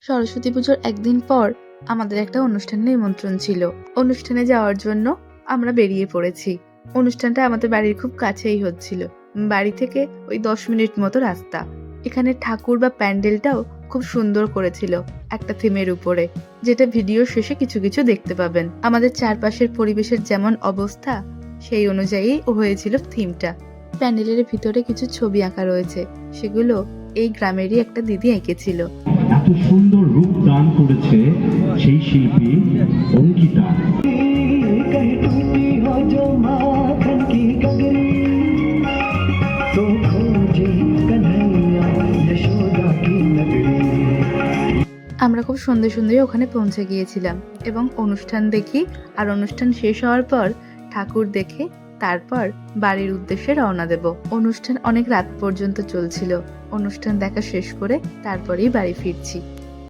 সরস্বতী পুজোর একদিন পর আমাদের একটা অনুষ্ঠানে নিমন্ত্রণ ছিল। অনুষ্ঠানে যাওয়ার জন্য আমরা বেরিয়ে পড়েছি। অনুষ্ঠানটা আমাদের বাড়ির খুব কাছেই হচ্ছিল। বাড়ি থেকে ওই 10 মিনিট মতো রাস্তা। এখানে ঠাকুর বা প্যান্ডেলটাও খুব সুন্দর করেছিল একটা থিমের উপরে, যেটা ভিডিও শেষে কিছু কিছু দেখতে পাবেন। আমাদের চারপাশের পরিবেশের যেমন অবস্থা সেই অনুযায়ী হয়েছিল থিমটা। প্যান্ডেলের ভিতরে কিছু ছবি আঁকা রয়েছে, সেগুলো এই গ্রামেরই একটা দিদি এঁকেছিল। এত সুন্দর রূপ দান করেছে সেই শিল্পী অঙ্কিতা। আমরা খুব সুন্দর সুন্দরই ওখানে পৌঁছে গিয়েছিলাম এবং অনুষ্ঠান দেখি আর অনুষ্ঠান শেষ হওয়ার পর ঠাকুর দেখে তারপর বাড়ির উদ্দেশ্যে রওনা দেব। অনুষ্ঠান অনেক রাত পর্যন্ত চলছিল। অনুষ্ঠান দেখা শেষ করে তারপরেই বাড়ি ফিরছি।